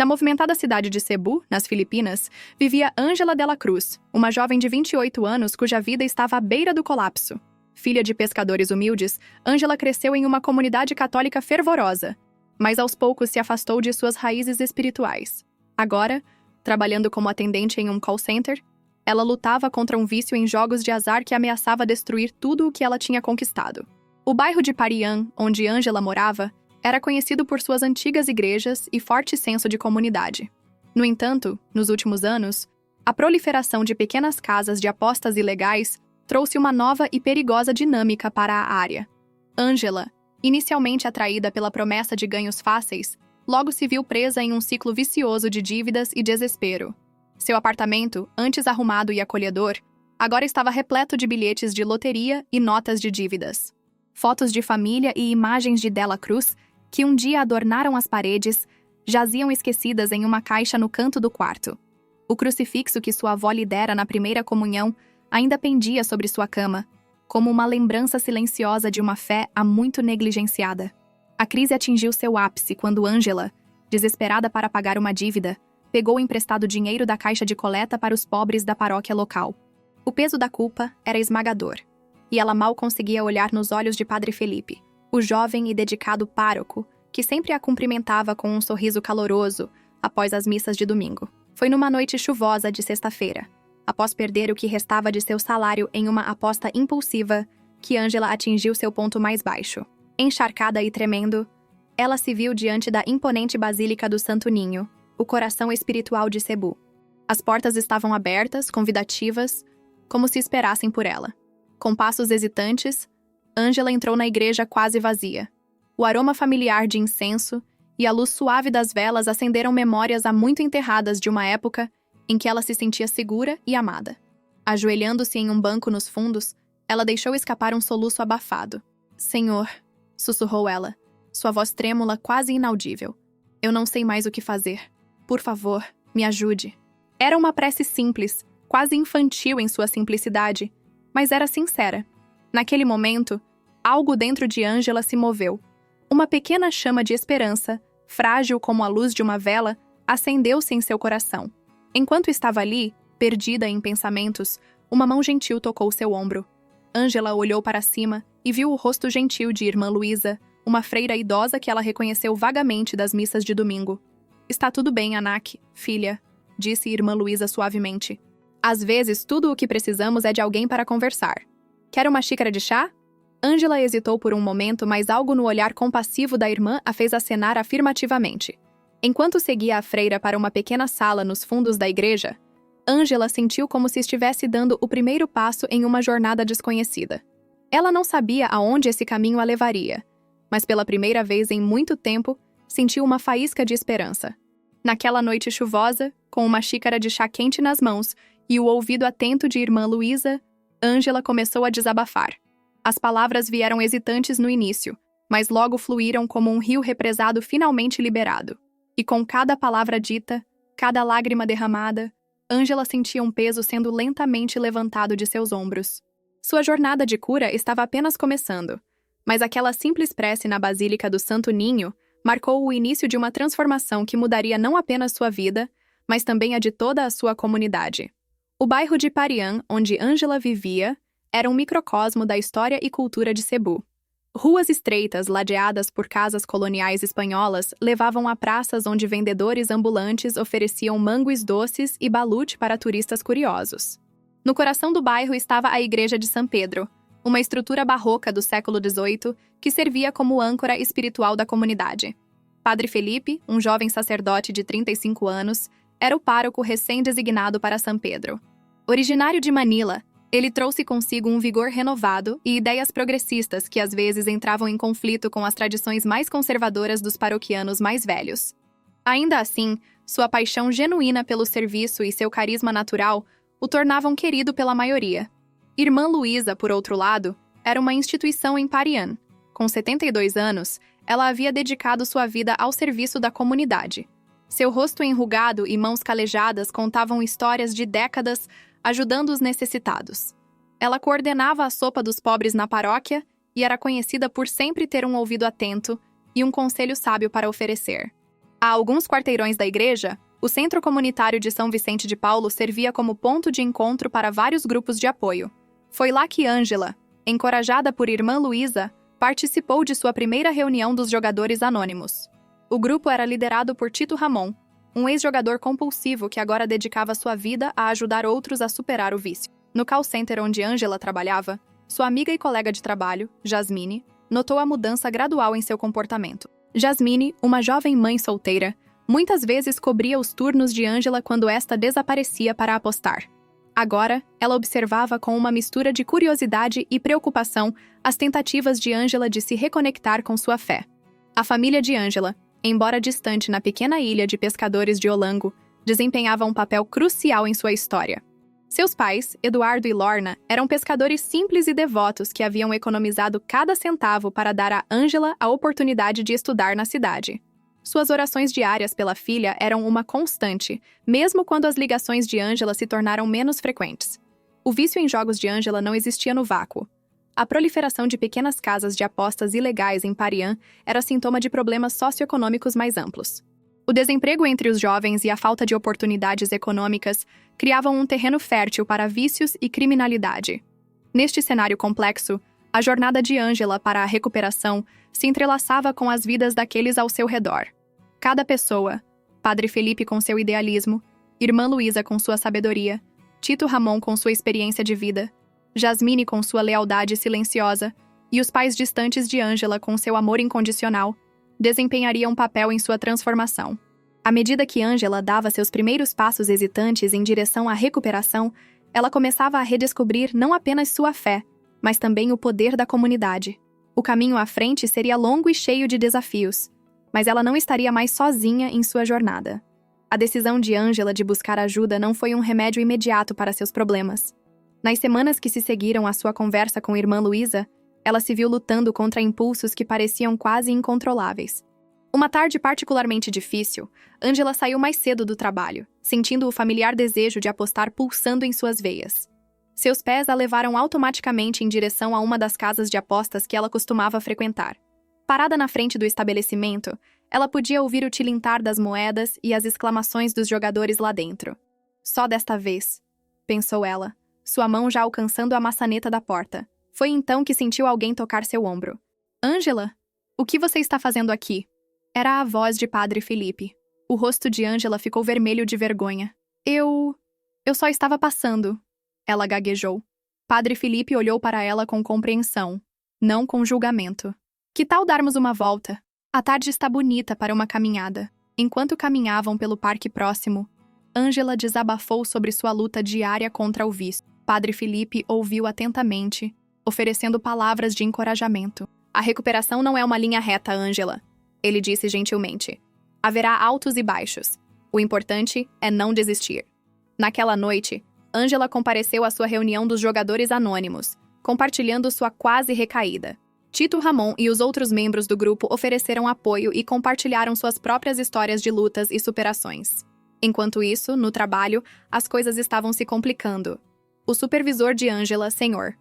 Na movimentada cidade de Cebu, nas Filipinas, vivia Ângela Dela Cruz, uma jovem de 28 anos cuja vida estava à beira do colapso. Filha de pescadores humildes, Ângela cresceu em uma comunidade católica fervorosa, mas aos poucos se afastou de suas raízes espirituais. Agora, trabalhando como atendente em um call center, ela lutava contra um vício em jogos de azar que ameaçava destruir tudo o que ela tinha conquistado. O bairro de Parian, onde Ângela morava, era conhecido por suas antigas igrejas e forte senso de comunidade. No entanto, nos últimos anos, a proliferação de pequenas casas de apostas ilegais trouxe uma nova e perigosa dinâmica para a área. Ângela, inicialmente atraída pela promessa de ganhos fáceis, logo se viu presa em um ciclo vicioso de dívidas e desespero. Seu apartamento, antes arrumado e acolhedor, agora estava repleto de bilhetes de loteria e notas de dívidas. Fotos de família e imagens de Dela Cruz, que um dia adornaram as paredes, jaziam esquecidas em uma caixa no canto do quarto. O crucifixo que sua avó lhe dera na primeira comunhão ainda pendia sobre sua cama, como uma lembrança silenciosa de uma fé há muito negligenciada. A crise atingiu seu ápice quando Ângela, desesperada para pagar uma dívida, pegou emprestado dinheiro da caixa de coleta para os pobres da paróquia local. O peso da culpa era esmagador, e ela mal conseguia olhar nos olhos de Padre Felipe, o jovem e dedicado pároco, que sempre a cumprimentava com um sorriso caloroso após as missas de domingo. Foi numa noite chuvosa de sexta-feira, após perder o que restava de seu salário em uma aposta impulsiva, que Ângela atingiu seu ponto mais baixo. Encharcada e tremendo, ela se viu diante da imponente Basílica do Santo Ninho, o coração espiritual de Cebu. As portas estavam abertas, convidativas, como se esperassem por ela. Com passos hesitantes, Ângela entrou na igreja quase vazia. O aroma familiar de incenso e a luz suave das velas acenderam memórias há muito enterradas de uma época em que ela se sentia segura e amada. Ajoelhando-se em um banco nos fundos, ela deixou escapar um soluço abafado. "Senhor", sussurrou ela, sua voz trêmula quase inaudível. "Eu não sei mais o que fazer. Por favor, me ajude." Era uma prece simples, quase infantil em sua simplicidade, mas era sincera. Naquele momento, algo dentro de Ângela se moveu. Uma pequena chama de esperança, frágil como a luz de uma vela, acendeu-se em seu coração. Enquanto estava ali, perdida em pensamentos, uma mão gentil tocou seu ombro. Ângela olhou para cima e viu o rosto gentil de Irmã Luísa, uma freira idosa que ela reconheceu vagamente das missas de domingo. "Está tudo bem, Anak, filha", disse Irmã Luísa suavemente. "Às vezes, tudo o que precisamos é de alguém para conversar. Quer uma xícara de chá?" Ângela hesitou por um momento, mas algo no olhar compassivo da irmã a fez acenar afirmativamente. Enquanto seguia a freira para uma pequena sala nos fundos da igreja, Ângela sentiu como se estivesse dando o primeiro passo em uma jornada desconhecida. Ela não sabia aonde esse caminho a levaria, mas pela primeira vez em muito tempo, sentiu uma faísca de esperança. Naquela noite chuvosa, com uma xícara de chá quente nas mãos e o ouvido atento de Irmã Luísa, Ângela começou a desabafar. As palavras vieram hesitantes no início, mas logo fluíram como um rio represado finalmente liberado. E com cada palavra dita, cada lágrima derramada, Ângela sentia um peso sendo lentamente levantado de seus ombros. Sua jornada de cura estava apenas começando, mas aquela simples prece na Basílica do Santo Ninho marcou o início de uma transformação que mudaria não apenas sua vida, mas também a de toda a sua comunidade. O bairro de Parian, onde Ângela vivia, era um microcosmo da história e cultura de Cebu. Ruas estreitas, ladeadas por casas coloniais espanholas, levavam a praças onde vendedores ambulantes ofereciam mangos doces e balute para turistas curiosos. No coração do bairro estava a Igreja de São Pedro, uma estrutura barroca do século XVIII que servia como âncora espiritual da comunidade. Padre Felipe, um jovem sacerdote de 35 anos, era o pároco recém-designado para São Pedro. Originário de Manila, ele trouxe consigo um vigor renovado e ideias progressistas que às vezes entravam em conflito com as tradições mais conservadoras dos paroquianos mais velhos. Ainda assim, sua paixão genuína pelo serviço e seu carisma natural o tornavam querido pela maioria. Irmã Luísa, por outro lado, era uma instituição em Parian. Com 72 anos, ela havia dedicado sua vida ao serviço da comunidade. Seu rosto enrugado e mãos calejadas contavam histórias de décadas ajudando os necessitados. Ela coordenava a sopa dos pobres na paróquia e era conhecida por sempre ter um ouvido atento e um conselho sábio para oferecer. A alguns quarteirões da igreja, o Centro Comunitário de São Vicente de Paulo servia como ponto de encontro para vários grupos de apoio. Foi lá que Ângela, encorajada por irmã Luísa, participou de sua primeira reunião dos jogadores anônimos. O grupo era liderado por Tito Ramon, um ex-jogador compulsivo que agora dedicava sua vida a ajudar outros a superar o vício. No call center onde Ângela trabalhava, sua amiga e colega de trabalho, Jasmine, notou a mudança gradual em seu comportamento. Jasmine, uma jovem mãe solteira, muitas vezes cobria os turnos de Ângela quando esta desaparecia para apostar. Agora, ela observava com uma mistura de curiosidade e preocupação as tentativas de Ângela de se reconectar com sua fé. A família de Ângela, embora distante na pequena ilha de pescadores de Olango, desempenhava um papel crucial em sua história. Seus pais, Eduardo e Lorna, eram pescadores simples e devotos que haviam economizado cada centavo para dar a Ângela a oportunidade de estudar na cidade. Suas orações diárias pela filha eram uma constante, mesmo quando as ligações de Ângela se tornaram menos frequentes. O vício em jogos de Ângela não existia no vácuo. A proliferação de pequenas casas de apostas ilegais em Pariã era sintoma de problemas socioeconômicos mais amplos. O desemprego entre os jovens e a falta de oportunidades econômicas criavam um terreno fértil para vícios e criminalidade. Neste cenário complexo, a jornada de Ângela para a recuperação se entrelaçava com as vidas daqueles ao seu redor. Cada pessoa, Padre Felipe com seu idealismo, Irmã Luísa com sua sabedoria, Tito Ramon com sua experiência de vida, Jasmine com sua lealdade silenciosa e os pais distantes de Ângela com seu amor incondicional, desempenhariam um papel em sua transformação. À medida que Ângela dava seus primeiros passos hesitantes em direção à recuperação, ela começava a redescobrir não apenas sua fé, mas também o poder da comunidade. O caminho à frente seria longo e cheio de desafios, mas ela não estaria mais sozinha em sua jornada. A decisão de Ângela de buscar ajuda não foi um remédio imediato para seus problemas. Nas semanas que se seguiram à sua conversa com Irmã Luísa, ela se viu lutando contra impulsos que pareciam quase incontroláveis. Uma tarde particularmente difícil, Ângela saiu mais cedo do trabalho, sentindo o familiar desejo de apostar pulsando em suas veias. Seus pés a levaram automaticamente em direção a uma das casas de apostas que ela costumava frequentar. Parada na frente do estabelecimento, ela podia ouvir o tilintar das moedas e as exclamações dos jogadores lá dentro. Só desta vez, pensou ela, sua mão já alcançando a maçaneta da porta. Foi então que sentiu alguém tocar seu ombro. Ângela, o que você está fazendo aqui? Era a voz de Padre Felipe. O rosto de Ângela ficou vermelho de vergonha. Eu só estava passando. Ela gaguejou. Padre Felipe olhou para ela com compreensão, não com julgamento. Que tal darmos uma volta? A tarde está bonita para uma caminhada. Enquanto caminhavam pelo parque próximo, Ângela desabafou sobre sua luta diária contra o vício. Padre Felipe ouviu atentamente, oferecendo palavras de encorajamento. A recuperação não é uma linha reta, Ângela, ele disse gentilmente. Haverá altos e baixos. O importante é não desistir. Naquela noite, Ângela compareceu à sua reunião dos jogadores anônimos, compartilhando sua quase recaída. Tito Ramon e os outros membros do grupo ofereceram apoio e compartilharam suas próprias histórias de lutas e superações. Enquanto isso, no trabalho, as coisas estavam se complicando. O supervisor de Ângela, Sr.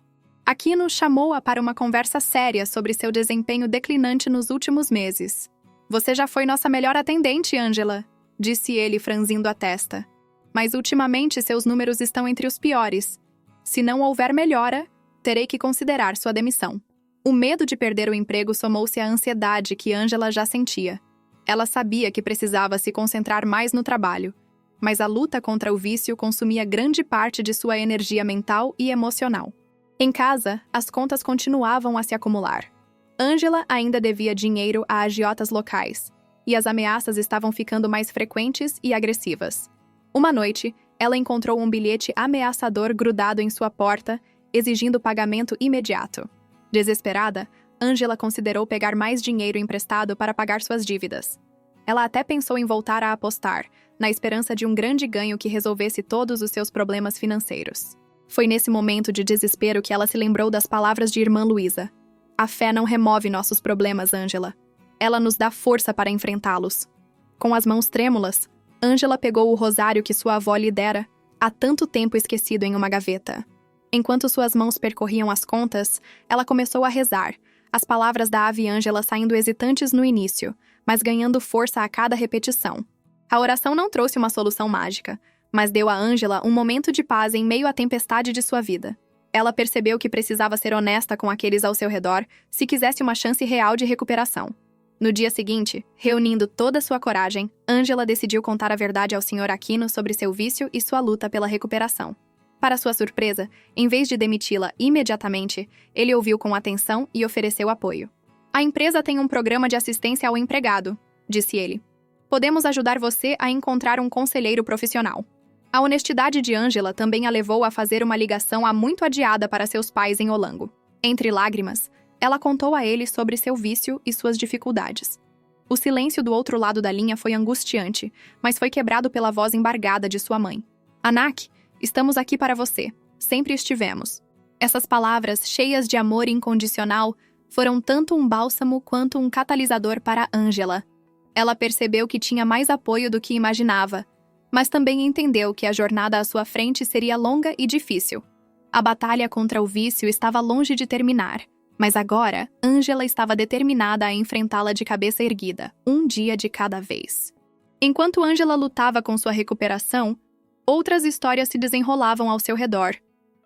Aquino, chamou-a para uma conversa séria sobre seu desempenho declinante nos últimos meses. Você já foi nossa melhor atendente, Ângela, disse ele, franzindo a testa. Mas ultimamente seus números estão entre os piores. Se não houver melhora, terei que considerar sua demissão. O medo de perder o emprego somou-se à ansiedade que Ângela já sentia. Ela sabia que precisava se concentrar mais no trabalho, mas a luta contra o vício consumia grande parte de sua energia mental e emocional. Em casa, as contas continuavam a se acumular. Ângela ainda devia dinheiro a agiotas locais, e as ameaças estavam ficando mais frequentes e agressivas. Uma noite, ela encontrou um bilhete ameaçador grudado em sua porta, exigindo pagamento imediato. Desesperada, Ângela considerou pegar mais dinheiro emprestado para pagar suas dívidas. Ela até pensou em voltar a apostar, na esperança de um grande ganho que resolvesse todos os seus problemas financeiros. Foi nesse momento de desespero que ela se lembrou das palavras de Irmã Luísa. A fé não remove nossos problemas, Ângela. Ela nos dá força para enfrentá-los. Com as mãos trêmulas, Ângela pegou o rosário que sua avó lhe dera, há tanto tempo esquecido em uma gaveta. Enquanto suas mãos percorriam as contas, ela começou a rezar, As palavras da ave Ângela saindo hesitantes no início, mas ganhando força a cada repetição. A oração não trouxe uma solução mágica, mas deu a Ângela um momento de paz em meio à tempestade de sua vida. Ela percebeu que precisava ser honesta com aqueles ao seu redor se quisesse uma chance real de recuperação. No dia seguinte, reunindo toda sua coragem, Ângela decidiu contar a verdade ao Sr. Aquino sobre seu vício e sua luta pela recuperação. Para sua surpresa, em vez de demiti-la imediatamente, ele ouviu com atenção e ofereceu apoio. A empresa tem um programa de assistência ao empregado, disse ele. Podemos ajudar você a encontrar um conselheiro profissional. A honestidade de Ângela também a levou a fazer uma ligação há muito adiada para seus pais em Olango. Entre lágrimas, ela contou a ele sobre seu vício e suas dificuldades. O silêncio do outro lado da linha foi angustiante, mas foi quebrado pela voz embargada de sua mãe. Anak, estamos aqui para você. Sempre estivemos. Essas palavras, cheias de amor incondicional, foram tanto um bálsamo quanto um catalisador para Ângela. Ela percebeu que tinha mais apoio do que imaginava, mas também entendeu que a jornada à sua frente seria longa e difícil. A batalha contra o vício estava longe de terminar, mas agora, Ângela estava determinada a enfrentá-la de cabeça erguida, um dia de cada vez. Enquanto Ângela lutava com sua recuperação, outras histórias se desenrolavam ao seu redor,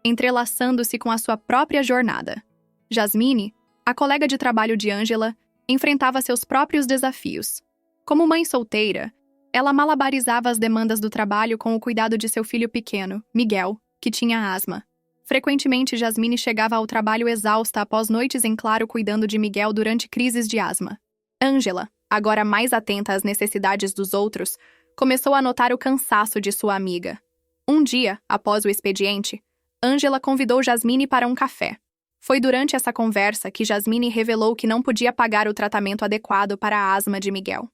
entrelaçando-se com a sua própria jornada. Jasmine, a colega de trabalho de Ângela, enfrentava seus próprios desafios. Como mãe solteira, ela malabarizava as demandas do trabalho com o cuidado de seu filho pequeno, Miguel, que tinha asma. Frequentemente, Jasmine chegava ao trabalho exausta após noites em claro cuidando de Miguel durante crises de asma. Ângela, agora mais atenta às necessidades dos outros, começou a notar o cansaço de sua amiga. Um dia, após o expediente, Ângela convidou Jasmine para um café. Foi durante essa conversa que Jasmine revelou que não podia pagar o tratamento adequado para a asma de Miguel.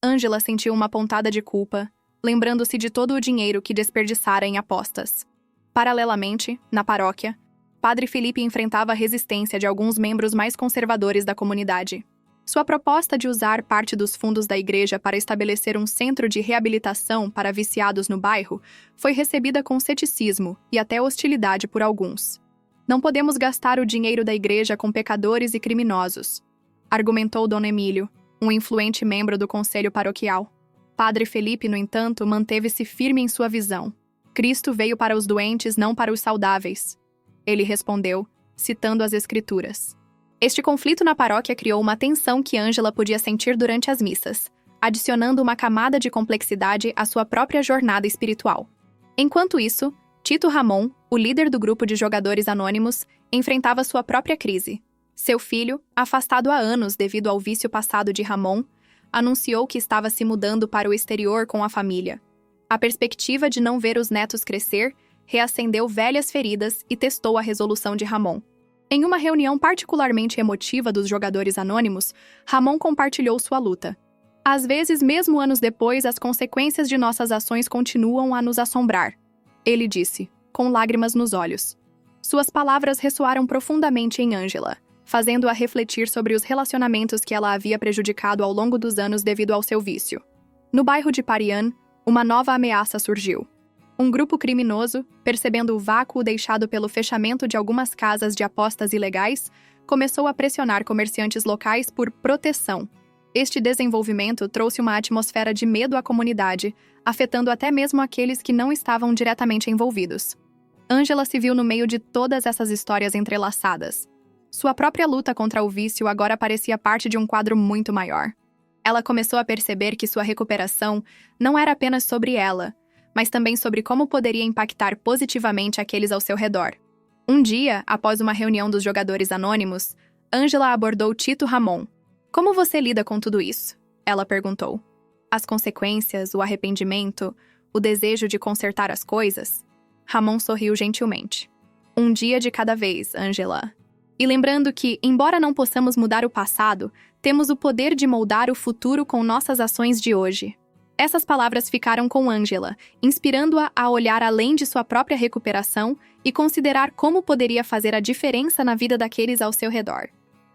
Ângela sentiu uma pontada de culpa, lembrando-se de todo o dinheiro que desperdiçara em apostas. Paralelamente, na paróquia, Padre Felipe enfrentava a resistência de alguns membros mais conservadores da comunidade. Sua proposta de usar parte dos fundos da igreja para estabelecer um centro de reabilitação para viciados no bairro foi recebida com ceticismo e até hostilidade por alguns. Não podemos gastar o dinheiro da igreja com pecadores e criminosos, argumentou Dom Emílio, um influente membro do conselho paroquial. Padre Felipe, no entanto, manteve-se firme em sua visão. Cristo veio para os doentes, não para os saudáveis. Ele respondeu, citando as Escrituras. Este conflito na paróquia criou uma tensão que Ângela podia sentir durante as missas, adicionando uma camada de complexidade à sua própria jornada espiritual. Enquanto isso, Tito Ramon, o líder do grupo de jogadores anônimos, enfrentava sua própria crise. Seu filho, afastado há anos devido ao vício passado de Ramon, anunciou que estava se mudando para o exterior com a família. A perspectiva de não ver os netos crescer reacendeu velhas feridas e testou a resolução de Ramon. Em uma reunião particularmente emotiva dos jogadores anônimos, Ramon compartilhou sua luta. Às vezes, mesmo anos depois, as consequências de nossas ações continuam a nos assombrar. Ele disse, com lágrimas nos olhos. Suas palavras ressoaram profundamente em Ângela, fazendo-a refletir sobre os relacionamentos que ela havia prejudicado ao longo dos anos devido ao seu vício. No bairro de Parian, uma nova ameaça surgiu. Um grupo criminoso, percebendo o vácuo deixado pelo fechamento de algumas casas de apostas ilegais, começou a pressionar comerciantes locais por proteção. Este desenvolvimento trouxe uma atmosfera de medo à comunidade, afetando até mesmo aqueles que não estavam diretamente envolvidos. Ângela se viu no meio de todas essas histórias entrelaçadas. Sua própria luta contra o vício agora parecia parte de um quadro muito maior. Ela começou a perceber que sua recuperação não era apenas sobre ela, mas também sobre como poderia impactar positivamente aqueles ao seu redor. Um dia, após uma reunião dos jogadores anônimos, Ângela abordou Tito Ramon. Como você lida com tudo isso? Ela perguntou. As consequências, o arrependimento, o desejo de consertar as coisas? Ramon sorriu gentilmente. Um dia de cada vez, Ângela. E lembrando que, embora não possamos mudar o passado, temos o poder de moldar o futuro com nossas ações de hoje. Essas palavras ficaram com Ângela, inspirando-a a olhar além de sua própria recuperação e considerar como poderia fazer a diferença na vida daqueles ao seu redor.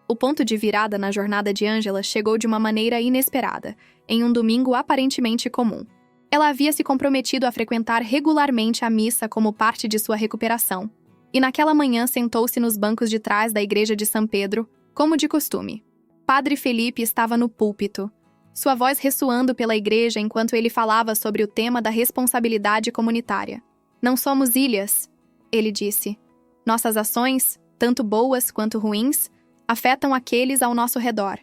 O ponto de virada na jornada de Ângela chegou de uma maneira inesperada, em um domingo aparentemente comum. Ela havia se comprometido a frequentar regularmente a missa como parte de sua recuperação. E naquela manhã sentou-se nos bancos de trás da igreja de São Pedro, Como de costume, Padre Felipe estava no púlpito, sua voz ressoando pela igreja enquanto ele falava sobre o tema da responsabilidade comunitária. Não somos ilhas, ele disse. Nossas ações, tanto boas quanto ruins, afetam aqueles ao nosso redor.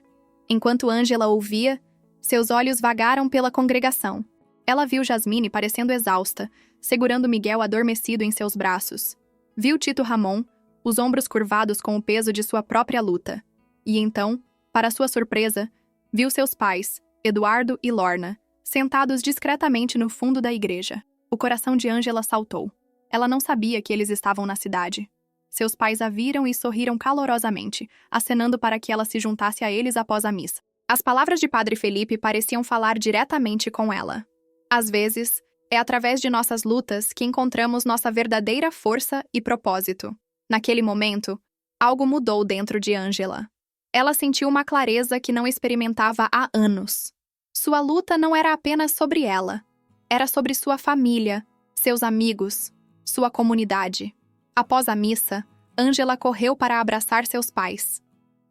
Enquanto Ângela ouvia, seus olhos vagaram pela congregação. Ela viu Jasmine parecendo exausta, segurando Miguel adormecido em seus braços. Viu Tito Ramon, os ombros curvados com o peso de sua própria luta. E então, para sua surpresa, viu seus pais, Eduardo e Lorna, sentados discretamente no fundo da igreja. O coração de Ângela saltou. Ela não sabia que eles estavam na cidade. Seus pais a viram e sorriram calorosamente, acenando para que ela se juntasse a eles após a missa. As palavras de Padre Felipe pareciam falar diretamente com ela. Às vezes, é através de nossas lutas que encontramos nossa verdadeira força e propósito. Naquele momento, algo mudou dentro de Ângela. Ela sentiu uma clareza que não experimentava há anos. Sua luta não era apenas sobre ela. Era sobre sua família, seus amigos, sua comunidade. Após a missa, Ângela correu para abraçar seus pais.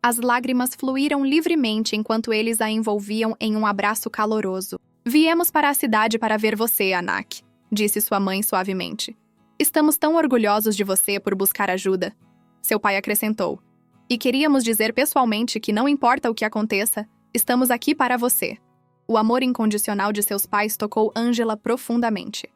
As lágrimas fluíram livremente enquanto eles a envolviam em um abraço caloroso. Viemos para a cidade para ver você, Anak, disse sua mãe suavemente. Estamos tão orgulhosos de você por buscar ajuda. Seu pai acrescentou. E queríamos dizer pessoalmente que não importa o que aconteça, estamos aqui para você. O amor incondicional de seus pais tocou Ângela profundamente.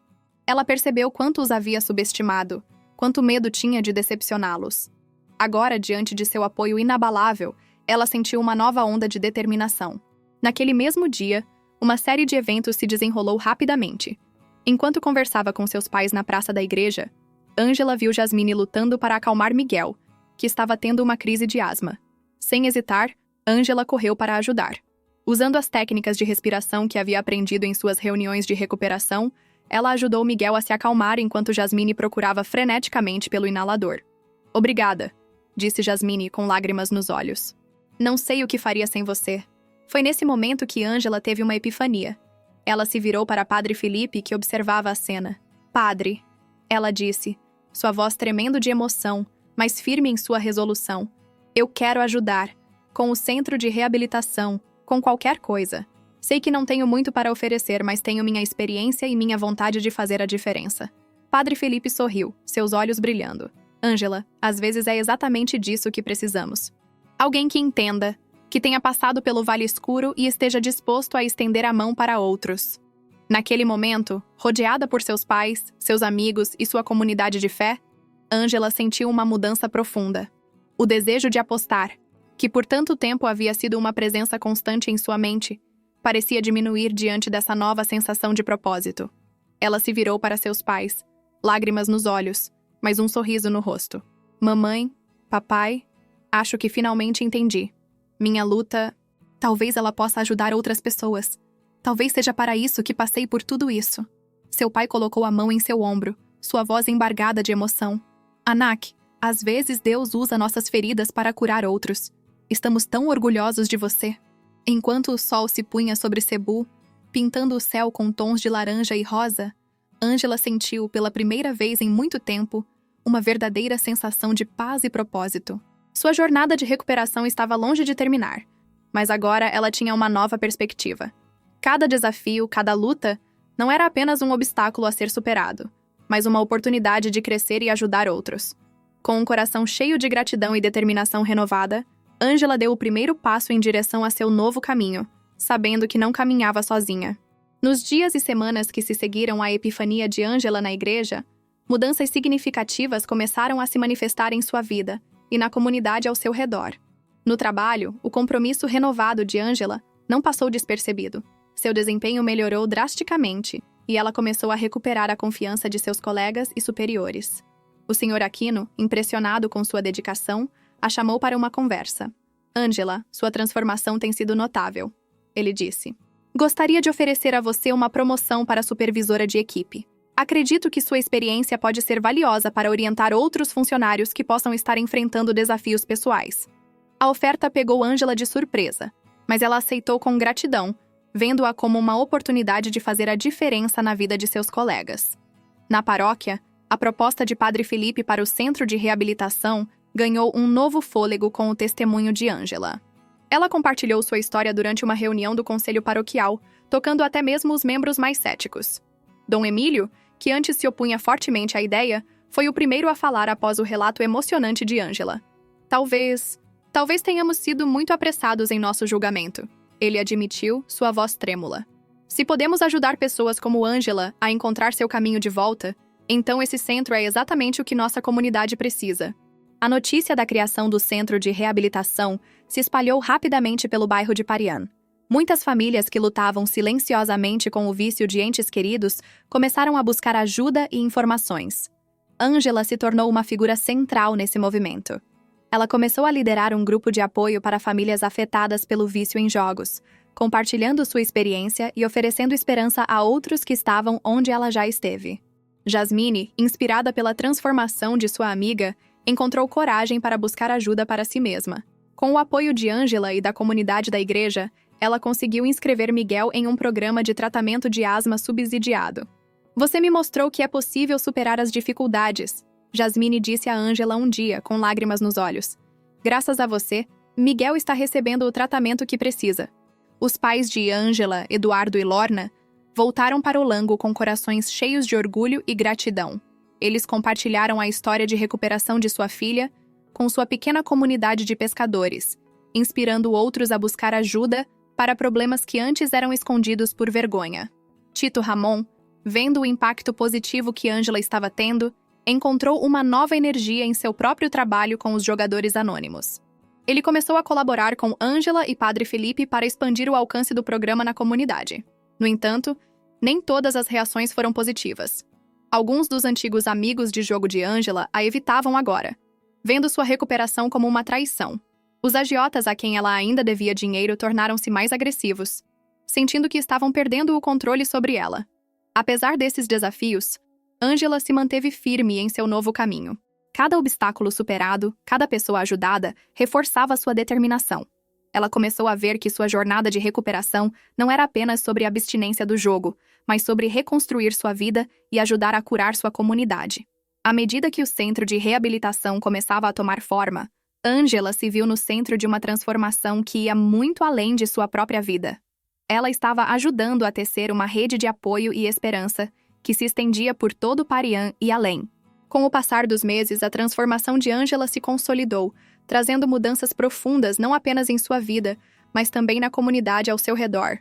Ela percebeu quanto os havia subestimado, quanto medo tinha de decepcioná-los. Agora, diante de seu apoio inabalável, ela sentiu uma nova onda de determinação. Naquele mesmo dia, uma série de eventos se desenrolou rapidamente. Enquanto conversava com seus pais na praça da igreja, Ângela viu Jasmine lutando para acalmar Miguel, que estava tendo uma crise de asma. Sem hesitar, Ângela correu para ajudar. Usando as técnicas de respiração que havia aprendido em suas reuniões de recuperação, ela ajudou Miguel a se acalmar enquanto Jasmine procurava freneticamente pelo inalador. Obrigada, disse Jasmine com lágrimas nos olhos. Não sei o que faria sem você. Foi nesse momento que Ângela teve uma epifania. Ela se virou para Padre Felipe, que observava a cena. Padre, ela disse, sua voz tremendo de emoção, mas firme em sua resolução. Eu quero ajudar, com o centro de reabilitação, com qualquer coisa. Sei que não tenho muito para oferecer, mas tenho minha experiência e minha vontade de fazer a diferença. Padre Felipe sorriu, seus olhos brilhando. Ângela, às vezes é exatamente disso que precisamos. Alguém que entenda, que tenha passado pelo vale escuro e esteja disposto a estender a mão para outros. Naquele momento, rodeada por seus pais, seus amigos e sua comunidade de fé, Ângela sentiu uma mudança profunda. O desejo de apostar, que por tanto tempo havia sido uma presença constante em sua mente, parecia diminuir diante dessa nova sensação de propósito. Ela se virou para seus pais, lágrimas nos olhos, mas um sorriso no rosto. Mamãe, papai, acho que finalmente entendi. Minha luta, talvez ela possa ajudar outras pessoas. Talvez seja para isso que passei por tudo isso. Seu pai colocou a mão em seu ombro, sua voz embargada de emoção. Anak, às vezes Deus usa nossas feridas para curar outros. Estamos tão orgulhosos de você. Enquanto o sol se punha sobre Cebu, pintando o céu com tons de laranja e rosa, Ângela sentiu, pela primeira vez em muito tempo, uma verdadeira sensação de paz e propósito. Sua jornada de recuperação estava longe de terminar, mas agora ela tinha uma nova perspectiva. Cada desafio, cada luta, não era apenas um obstáculo a ser superado, mas uma oportunidade de crescer e ajudar outros. Com um coração cheio de gratidão e determinação renovada, Ângela deu o primeiro passo em direção a seu novo caminho, sabendo que não caminhava sozinha. Nos dias e semanas que se seguiram à epifania de Ângela na igreja, mudanças significativas começaram a se manifestar em sua vida e na comunidade ao seu redor. No trabalho, o compromisso renovado de Ângela não passou despercebido. Seu desempenho melhorou drasticamente e ela começou a recuperar a confiança de seus colegas e superiores. O Sr. Aquino, impressionado com sua dedicação, a chamou para uma conversa. Ângela, sua transformação tem sido notável, ele disse. Gostaria de oferecer a você uma promoção para supervisora de equipe. Acredito que sua experiência pode ser valiosa para orientar outros funcionários que possam estar enfrentando desafios pessoais. A oferta pegou Ângela de surpresa, mas ela aceitou com gratidão, vendo-a como uma oportunidade de fazer a diferença na vida de seus colegas. Na paróquia, a proposta de Padre Felipe para o centro de reabilitação ganhou um novo fôlego com o testemunho de Ângela. Ela compartilhou sua história durante uma reunião do conselho paroquial, tocando até mesmo os membros mais céticos. Dom Emílio, que antes se opunha fortemente à ideia, foi o primeiro a falar após o relato emocionante de Ângela. Talvez tenhamos sido muito apressados em nosso julgamento, ele admitiu, sua voz trêmula. Se podemos ajudar pessoas como Ângela a encontrar seu caminho de volta, então esse centro é exatamente o que nossa comunidade precisa. A notícia da criação do centro de reabilitação se espalhou rapidamente pelo bairro de Parian. Muitas famílias que lutavam silenciosamente com o vício de entes queridos começaram a buscar ajuda e informações. Ângela se tornou uma figura central nesse movimento. Ela começou a liderar um grupo de apoio para famílias afetadas pelo vício em jogos, compartilhando sua experiência e oferecendo esperança a outros que estavam onde ela já esteve. Jasmine, inspirada pela transformação de sua amiga, encontrou coragem para buscar ajuda para si mesma. Com o apoio de Ângela e da comunidade da igreja, ela conseguiu inscrever Miguel em um programa de tratamento de asma subsidiado. Você me mostrou que é possível superar as dificuldades, Jasmine disse a Ângela um dia, com lágrimas nos olhos. Graças a você, Miguel está recebendo o tratamento que precisa. Os pais de Ângela, Eduardo e Lorna, voltaram para o Lango com corações cheios de orgulho e gratidão. Eles compartilharam a história de recuperação de sua filha com sua pequena comunidade de pescadores, inspirando outros a buscar ajuda para problemas que antes eram escondidos por vergonha. Tito Ramon, vendo o impacto positivo que Ângela estava tendo, encontrou uma nova energia em seu próprio trabalho com os jogadores anônimos. Ele começou a colaborar com Ângela e Padre Felipe para expandir o alcance do programa na comunidade. No entanto, nem todas as reações foram positivas. Alguns dos antigos amigos de jogo de Ângela a evitavam agora, vendo sua recuperação como uma traição. Os agiotas a quem ela ainda devia dinheiro tornaram-se mais agressivos, sentindo que estavam perdendo o controle sobre ela. Apesar desses desafios, Ângela se manteve firme em seu novo caminho. Cada obstáculo superado, cada pessoa ajudada, reforçava sua determinação. Ela começou a ver que sua jornada de recuperação não era apenas sobre a abstinência do jogo, mas sobre reconstruir sua vida e ajudar a curar sua comunidade. À medida que o centro de reabilitação começava a tomar forma, Ângela se viu no centro de uma transformação que ia muito além de sua própria vida. Ela estava ajudando a tecer uma rede de apoio e esperança que se estendia por todo Parian e além. Com o passar dos meses, a transformação de Ângela se consolidou, trazendo mudanças profundas não apenas em sua vida, mas também na comunidade ao seu redor.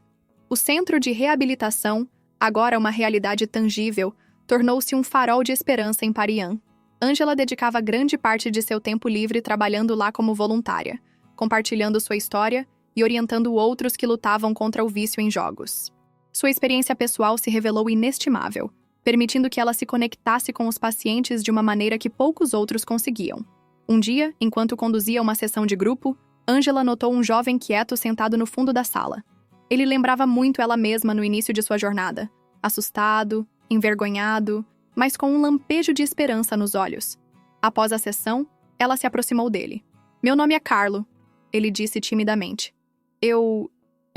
O centro de reabilitação, agora uma realidade tangível, tornou-se um farol de esperança em Parian. Ângela dedicava grande parte de seu tempo livre trabalhando lá como voluntária, compartilhando sua história e orientando outros que lutavam contra o vício em jogos. Sua experiência pessoal se revelou inestimável, permitindo que ela se conectasse com os pacientes de uma maneira que poucos outros conseguiam. Um dia, enquanto conduzia uma sessão de grupo, Ângela notou um jovem quieto sentado no fundo da sala. Ele lembrava muito ela mesma no início de sua jornada, assustado, envergonhado, mas com um lampejo de esperança nos olhos. Após a sessão, ela se aproximou dele. "Meu nome é Carlo", ele disse timidamente. Eu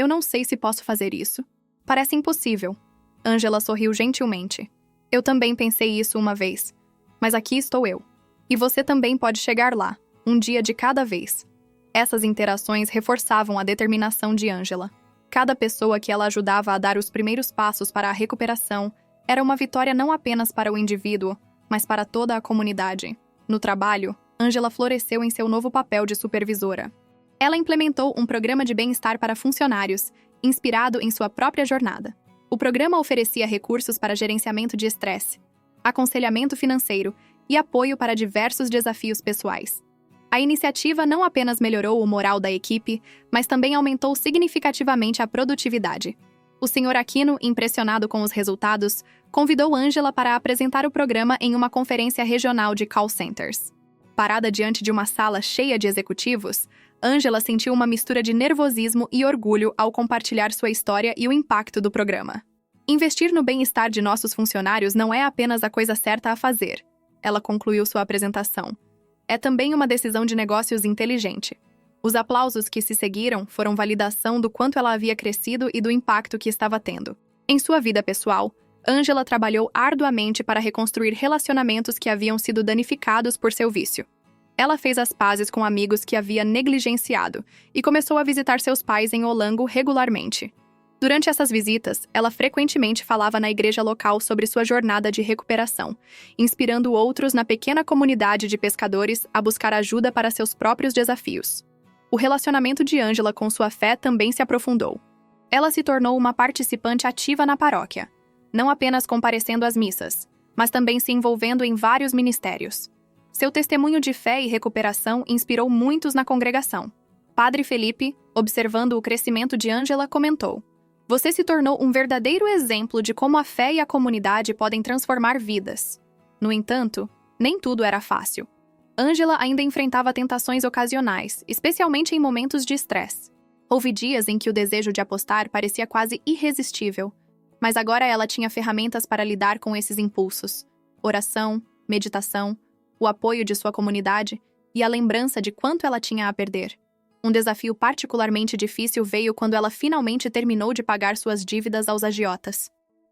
não sei se posso fazer isso. Parece impossível." Ângela sorriu gentilmente. "Eu também pensei isso uma vez. Mas aqui estou eu. E você também pode chegar lá, um dia de cada vez." Essas interações reforçavam a determinação de Ângela. Cada pessoa que ela ajudava a dar os primeiros passos para a recuperação era uma vitória não apenas para o indivíduo, mas para toda a comunidade. No trabalho, Ângela floresceu em seu novo papel de supervisora. Ela implementou um programa de bem-estar para funcionários, inspirado em sua própria jornada. O programa oferecia recursos para gerenciamento de estresse, aconselhamento financeiro e apoio para diversos desafios pessoais. A iniciativa não apenas melhorou o moral da equipe, mas também aumentou significativamente a produtividade. O Sr. Aquino, impressionado com os resultados, convidou Ângela para apresentar o programa em uma conferência regional de call centers. Parada diante de uma sala cheia de executivos, Ângela sentiu uma mistura de nervosismo e orgulho ao compartilhar sua história e o impacto do programa. "Investir no bem-estar de nossos funcionários não é apenas a coisa certa a fazer", ela concluiu sua apresentação. "É também uma decisão de negócios inteligente." Os aplausos que se seguiram foram validação do quanto ela havia crescido e do impacto que estava tendo. Em sua vida pessoal, Ângela trabalhou arduamente para reconstruir relacionamentos que haviam sido danificados por seu vício. Ela fez as pazes com amigos que havia negligenciado e começou a visitar seus pais em Olango regularmente. Durante essas visitas, ela frequentemente falava na igreja local sobre sua jornada de recuperação, inspirando outros na pequena comunidade de pescadores a buscar ajuda para seus próprios desafios. O relacionamento de Angela com sua fé também se aprofundou. Ela se tornou uma participante ativa na paróquia, não apenas comparecendo às missas, mas também se envolvendo em vários ministérios. Seu testemunho de fé e recuperação inspirou muitos na congregação. Padre Felipe, observando o crescimento de Angela, comentou: "Você se tornou um verdadeiro exemplo de como a fé e a comunidade podem transformar vidas." No entanto, nem tudo era fácil. Angela ainda enfrentava tentações ocasionais, especialmente em momentos de estresse. Houve dias em que o desejo de apostar parecia quase irresistível, mas agora ela tinha ferramentas para lidar com esses impulsos: oração, meditação, o apoio de sua comunidade e a lembrança de quanto ela tinha a perder. Um desafio particularmente difícil veio quando ela finalmente terminou de pagar suas dívidas aos agiotas.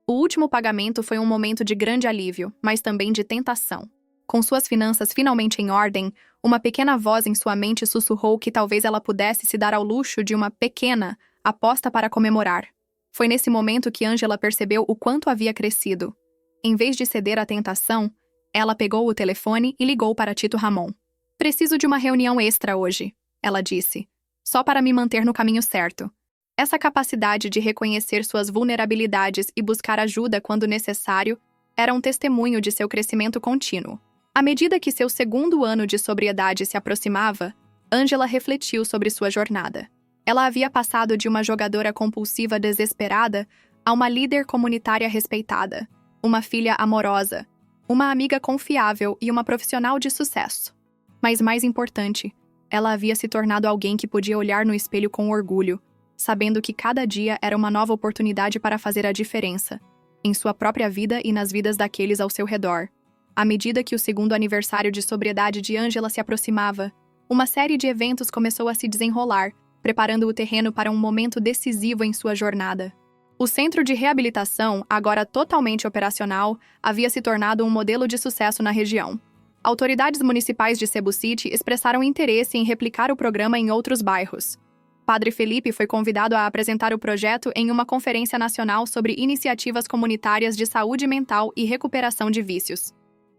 O último pagamento foi um momento de grande alívio, mas também de tentação. Com suas finanças finalmente em ordem, uma pequena voz em sua mente sussurrou que talvez ela pudesse se dar ao luxo de uma pequena aposta para comemorar. Foi nesse momento que Angela percebeu o quanto havia crescido. Em vez de ceder à tentação, ela pegou o telefone e ligou para Tito Ramon. "Preciso de uma reunião extra hoje", ela disse, "só para me manter no caminho certo." Essa capacidade de reconhecer suas vulnerabilidades e buscar ajuda quando necessário era um testemunho de seu crescimento contínuo. À medida que seu segundo ano de sobriedade se aproximava, Angela refletiu sobre sua jornada. Ela havia passado de uma jogadora compulsiva desesperada a uma líder comunitária respeitada, uma filha amorosa, uma amiga confiável e uma profissional de sucesso. Mas mais importante, ela havia se tornado alguém que podia olhar no espelho com orgulho, sabendo que cada dia era uma nova oportunidade para fazer a diferença, em sua própria vida e nas vidas daqueles ao seu redor. À medida que o segundo aniversário de sobriedade de Angela se aproximava, uma série de eventos começou a se desenrolar, preparando o terreno para um momento decisivo em sua jornada. O centro de reabilitação, agora totalmente operacional, havia se tornado um modelo de sucesso na região. Autoridades municipais de Cebu City expressaram interesse em replicar o programa em outros bairros. Padre Felipe foi convidado a apresentar o projeto em uma conferência nacional sobre iniciativas comunitárias de saúde mental e recuperação de vícios.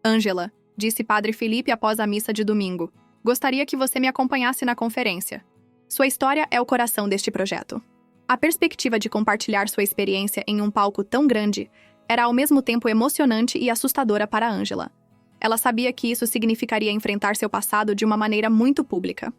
"Angela", disse Padre Felipe após a missa de domingo, "gostaria que você me acompanhasse na conferência. Sua história é o coração deste projeto." A perspectiva de compartilhar sua experiência em um palco tão grande era ao mesmo tempo emocionante e assustadora para Angela. Ela sabia que isso significaria enfrentar seu passado de uma maneira muito pública.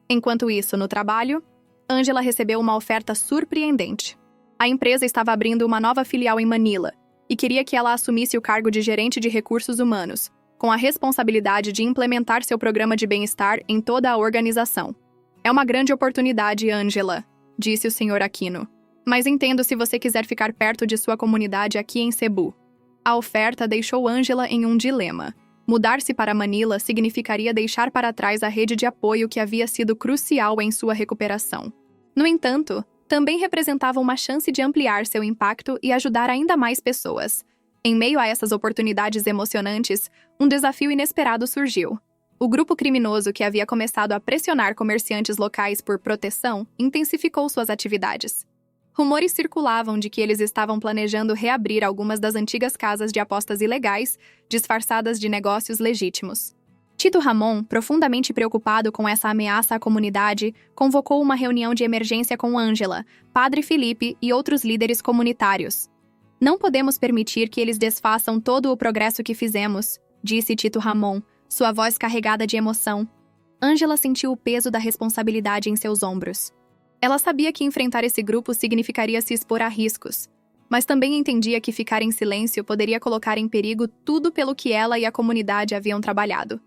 Enquanto isso, no trabalho, Angela recebeu uma oferta surpreendente. A empresa estava abrindo uma nova filial em Manila e queria que ela assumisse o cargo de gerente de recursos humanos, com a responsabilidade de implementar seu programa de bem-estar em toda a organização. "É uma grande oportunidade, Angela", disse o Sr. Aquino. "Mas entendo se você quiser ficar perto de sua comunidade aqui em Cebu." A oferta deixou Angela em um dilema. Mudar-se para Manila significaria deixar para trás a rede de apoio que havia sido crucial em sua recuperação. No entanto, também representava uma chance de ampliar seu impacto e ajudar ainda mais pessoas. Em meio a essas oportunidades emocionantes, um desafio inesperado surgiu. O grupo criminoso que havia começado a pressionar comerciantes locais por proteção intensificou suas atividades. Rumores circulavam de que eles estavam planejando reabrir algumas das antigas casas de apostas ilegais, disfarçadas de negócios legítimos. Tito Ramon, profundamente preocupado com essa ameaça à comunidade, convocou uma reunião de emergência com Angela, Padre Felipe e outros líderes comunitários. "Não podemos permitir que eles desfaçam todo o progresso que fizemos", disse Tito Ramon, sua voz carregada de emoção. Angela sentiu o peso da responsabilidade em seus ombros. Ela sabia que enfrentar esse grupo significaria se expor a riscos, mas também entendia que ficar em silêncio poderia colocar em perigo tudo pelo que ela e a comunidade haviam trabalhado.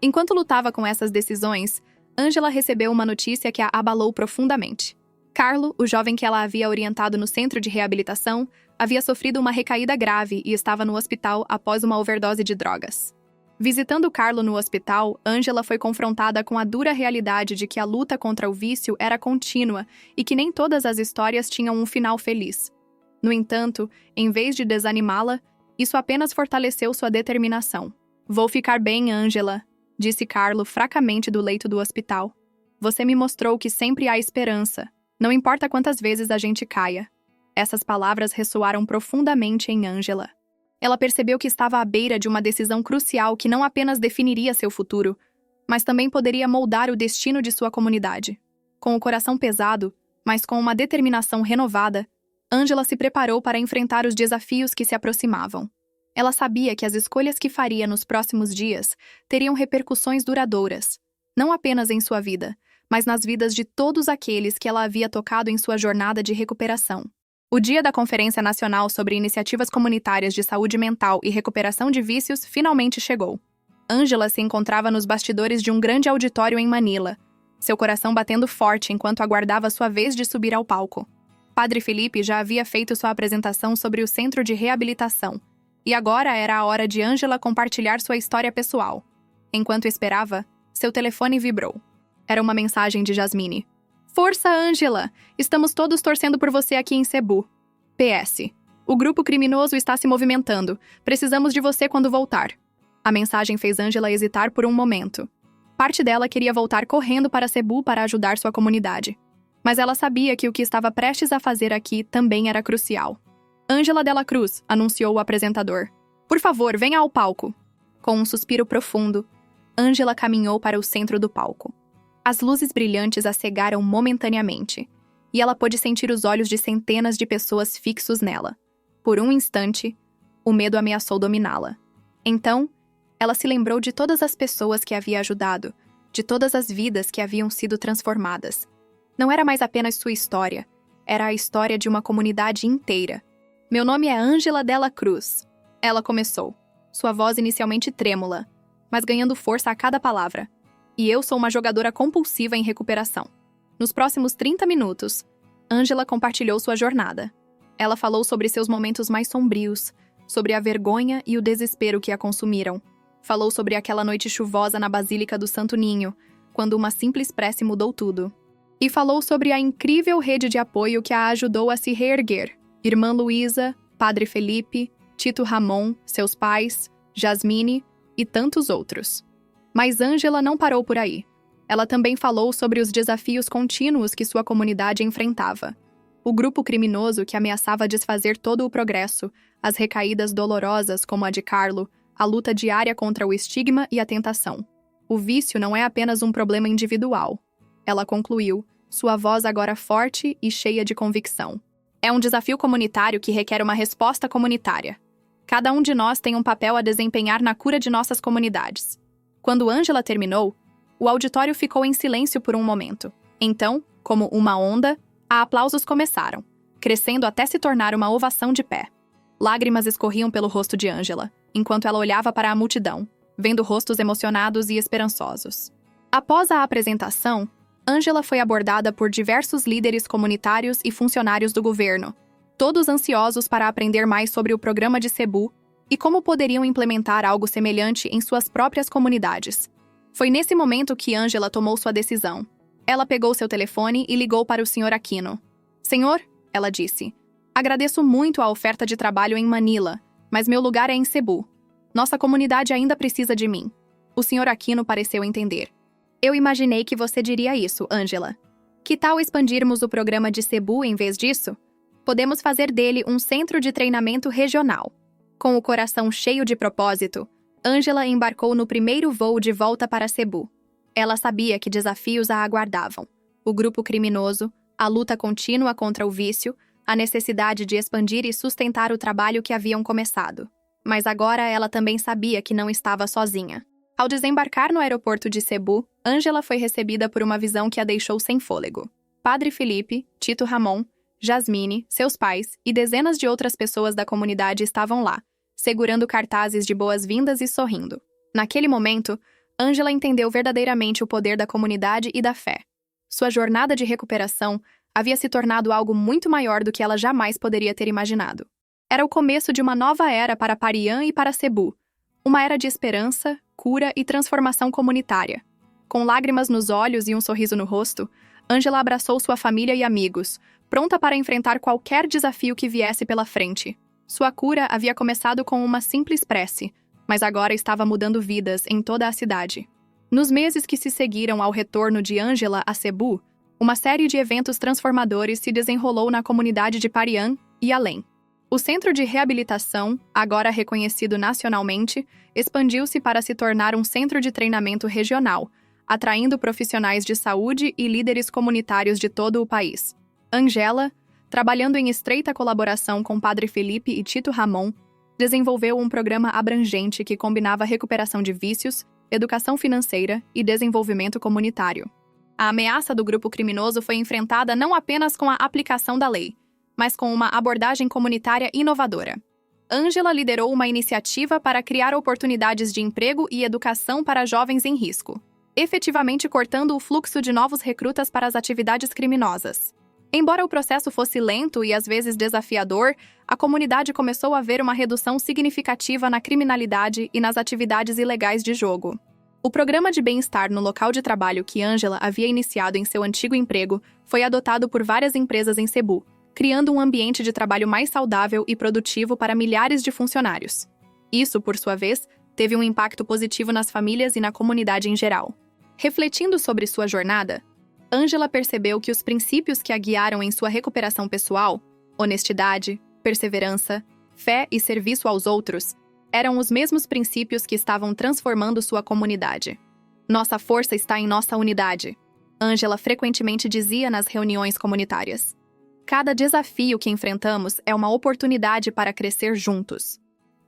Enquanto lutava com essas decisões, Angela recebeu uma notícia que a abalou profundamente. Carlo, o jovem que ela havia orientado no centro de reabilitação, havia sofrido uma recaída grave e estava no hospital após uma overdose de drogas. Visitando Carlo no hospital, Angela foi confrontada com a dura realidade de que a luta contra o vício era contínua e que nem todas as histórias tinham um final feliz. No entanto, em vez de desanimá-la, isso apenas fortaleceu sua determinação. "Vou ficar bem, Angela", disse Carlo fracamente do leito do hospital. Você me mostrou que sempre há esperança, não importa quantas vezes a gente caia. Essas palavras ressoaram profundamente em Angela. Ela percebeu que estava à beira de uma decisão crucial que não apenas definiria seu futuro, mas também poderia moldar o destino de sua comunidade. Com o coração pesado, mas com uma determinação renovada, Angela se preparou para enfrentar os desafios que se aproximavam. Ela sabia que as escolhas que faria nos próximos dias teriam repercussões duradouras, não apenas em sua vida, mas nas vidas de todos aqueles que ela havia tocado em sua jornada de recuperação. O dia da Conferência Nacional sobre Iniciativas Comunitárias de Saúde Mental e Recuperação de Vícios finalmente chegou. Angela se encontrava nos bastidores de um grande auditório em Manila, seu coração batendo forte enquanto aguardava sua vez de subir ao palco. Padre Felipe já havia feito sua apresentação sobre o Centro de Reabilitação, e agora era a hora de Angela compartilhar sua história pessoal. Enquanto esperava, seu telefone vibrou. Era uma mensagem de Jasmine. Força, Angela! Estamos todos torcendo por você aqui em Cebu. PS. O grupo criminoso está se movimentando. Precisamos de você quando voltar. A mensagem fez Angela hesitar por um momento. Parte dela queria voltar correndo para Cebu para ajudar sua comunidade. Mas ela sabia que o que estava prestes a fazer aqui também era crucial. Angela Dela Cruz, anunciou o apresentador. Por favor, venha ao palco. Com um suspiro profundo, Angela caminhou para o centro do palco. As luzes brilhantes a cegaram momentaneamente, e ela pôde sentir os olhos de centenas de pessoas fixos nela. Por um instante, o medo ameaçou dominá-la. Então, ela se lembrou de todas as pessoas que havia ajudado, de todas as vidas que haviam sido transformadas. Não era mais apenas sua história, era a história de uma comunidade inteira. Meu nome é Angela Dela Cruz. Ela começou, sua voz inicialmente trêmula, mas ganhando força a cada palavra. E eu sou uma jogadora compulsiva em recuperação. Nos próximos 30 minutos, Angela compartilhou sua jornada. Ela falou sobre seus momentos mais sombrios, sobre a vergonha e o desespero que a consumiram. Falou sobre aquela noite chuvosa na Basílica do Santo Ninho, quando uma simples prece mudou tudo. E falou sobre a incrível rede de apoio que a ajudou a se reerguer. Irmã Luísa, Padre Felipe, Tito Ramon, seus pais, Jasmine e tantos outros. Mas Angela não parou por aí. Ela também falou sobre os desafios contínuos que sua comunidade enfrentava. O grupo criminoso que ameaçava desfazer todo o progresso, as recaídas dolorosas como a de Carlo, a luta diária contra o estigma e a tentação. O vício não é apenas um problema individual. Ela concluiu, sua voz agora forte e cheia de convicção. É um desafio comunitário que requer uma resposta comunitária. Cada um de nós tem um papel a desempenhar na cura de nossas comunidades. Quando Angela terminou, o auditório ficou em silêncio por um momento. Então, como uma onda, aplausos começaram, crescendo até se tornar uma ovação de pé. Lágrimas escorriam pelo rosto de Angela, enquanto ela olhava para a multidão, vendo rostos emocionados e esperançosos. Após a apresentação, Angela foi abordada por diversos líderes comunitários e funcionários do governo, todos ansiosos para aprender mais sobre o programa de Cebu e como poderiam implementar algo semelhante em suas próprias comunidades. Foi nesse momento que Angela tomou sua decisão. Ela pegou seu telefone e ligou para o Sr. Aquino. Senhor, ela disse, agradeço muito a oferta de trabalho em Manila, mas meu lugar é em Cebu. Nossa comunidade ainda precisa de mim. O Sr. Aquino pareceu entender. Eu imaginei que você diria isso, Angela. Que tal expandirmos o programa de Cebu em vez disso? Podemos fazer dele um centro de treinamento regional. Com o coração cheio de propósito, Angela embarcou no primeiro voo de volta para Cebu. Ela sabia que desafios a aguardavam. O grupo criminoso, a luta contínua contra o vício, a necessidade de expandir e sustentar o trabalho que haviam começado. Mas agora ela também sabia que não estava sozinha. Ao desembarcar no aeroporto de Cebu, Angela foi recebida por uma visão que a deixou sem fôlego. Padre Felipe, Tito Ramon, Jasmine, seus pais e dezenas de outras pessoas da comunidade estavam lá, segurando cartazes de boas-vindas e sorrindo. Naquele momento, Angela entendeu verdadeiramente o poder da comunidade e da fé. Sua jornada de recuperação havia se tornado algo muito maior do que ela jamais poderia ter imaginado. Era o começo de uma nova era para Parian e para Cebu, uma era de esperança, cura e transformação comunitária. Com lágrimas nos olhos e um sorriso no rosto, Angela abraçou sua família e amigos, pronta para enfrentar qualquer desafio que viesse pela frente. Sua cura havia começado com uma simples prece, mas agora estava mudando vidas em toda a cidade. Nos meses que se seguiram ao retorno de Ângela a Cebu, uma série de eventos transformadores se desenrolou na comunidade de Parian e além. O centro de reabilitação, agora reconhecido nacionalmente, expandiu-se para se tornar um centro de treinamento regional, atraindo profissionais de saúde e líderes comunitários de todo o país. Ângela, trabalhando em estreita colaboração com Padre Felipe e Tito Ramon, desenvolveu um programa abrangente que combinava recuperação de vícios, educação financeira e desenvolvimento comunitário. A ameaça do grupo criminoso foi enfrentada não apenas com a aplicação da lei, mas com uma abordagem comunitária inovadora. Ângela liderou uma iniciativa para criar oportunidades de emprego e educação para jovens em risco, efetivamente cortando o fluxo de novos recrutas para as atividades criminosas. Embora o processo fosse lento e às vezes desafiador, a comunidade começou a ver uma redução significativa na criminalidade e nas atividades ilegais de jogo. O programa de bem-estar no local de trabalho que Ângela havia iniciado em seu antigo emprego foi adotado por várias empresas em Cebu, criando um ambiente de trabalho mais saudável e produtivo para milhares de funcionários. Isso, por sua vez, teve um impacto positivo nas famílias e na comunidade em geral. Refletindo sobre sua jornada, Ângela percebeu que os princípios que a guiaram em sua recuperação pessoal, honestidade, perseverança, fé e serviço aos outros, eram os mesmos princípios que estavam transformando sua comunidade. Nossa força está em nossa unidade, Ângela frequentemente dizia nas reuniões comunitárias. Cada desafio que enfrentamos é uma oportunidade para crescer juntos.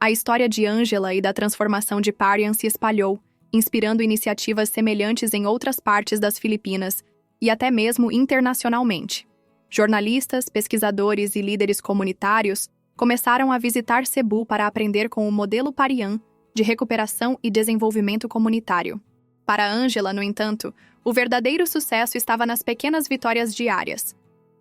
A história de Ângela e da transformação de Parian se espalhou, inspirando iniciativas semelhantes em outras partes das Filipinas e até mesmo internacionalmente. Jornalistas, pesquisadores e líderes comunitários começaram a visitar Cebu para aprender com o modelo Parian de recuperação e desenvolvimento comunitário. Para Ângela, no entanto, o verdadeiro sucesso estava nas pequenas vitórias diárias.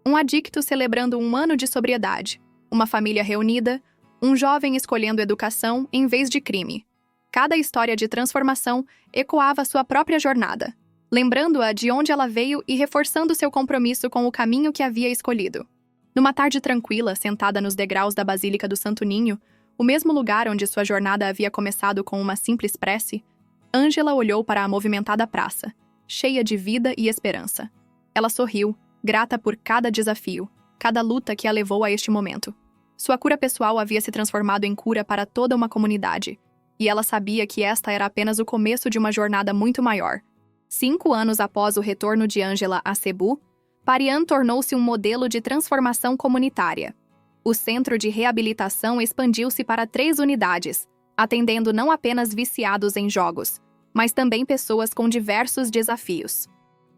Um adicto celebrando um ano de sobriedade, uma família reunida, um jovem escolhendo educação em vez de crime. Cada história de transformação ecoava sua própria jornada, lembrando-a de onde ela veio e reforçando seu compromisso com o caminho que havia escolhido. Numa tarde tranquila, sentada nos degraus da Basílica do Santo Ninho, o mesmo lugar onde sua jornada havia começado com uma simples prece, Ângela olhou para a movimentada praça, cheia de vida e esperança. Ela sorriu, grata por cada desafio, cada luta que a levou a este momento. Sua cura pessoal havia se transformado em cura para toda uma comunidade, e ela sabia que esta era apenas o começo de uma jornada muito maior. 5 anos após o retorno de Ângela a Cebu, Parian tornou-se um modelo de transformação comunitária. O centro de reabilitação expandiu-se para 3 unidades, atendendo não apenas viciados em jogos, mas também pessoas com diversos desafios.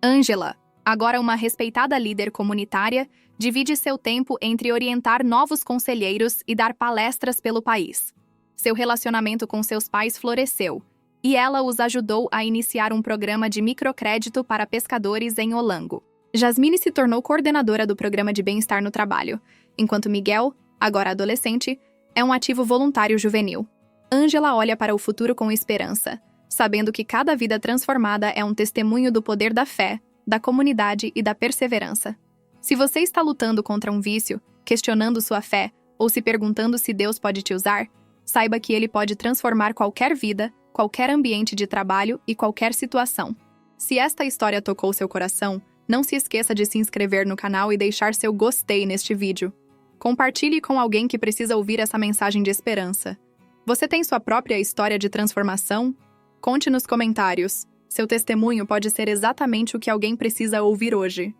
Ângela, agora uma respeitada líder comunitária, divide seu tempo entre orientar novos conselheiros e dar palestras pelo país. Seu relacionamento com seus pais floresceu, e ela os ajudou a iniciar um programa de microcrédito para pescadores em Olango. Jasmine se tornou coordenadora do programa de bem-estar no trabalho, enquanto Miguel, agora adolescente, é um ativo voluntário juvenil. Ângela olha para o futuro com esperança, sabendo que cada vida transformada é um testemunho do poder da fé, da comunidade e da perseverança. Se você está lutando contra um vício, questionando sua fé ou se perguntando se Deus pode te usar, saiba que Ele pode transformar qualquer vida, qualquer ambiente de trabalho e qualquer situação. Se esta história tocou seu coração, não se esqueça de se inscrever no canal e deixar seu gostei neste vídeo. Compartilhe com alguém que precisa ouvir essa mensagem de esperança. Você tem sua própria história de transformação? Conte nos comentários. Seu testemunho pode ser exatamente o que alguém precisa ouvir hoje.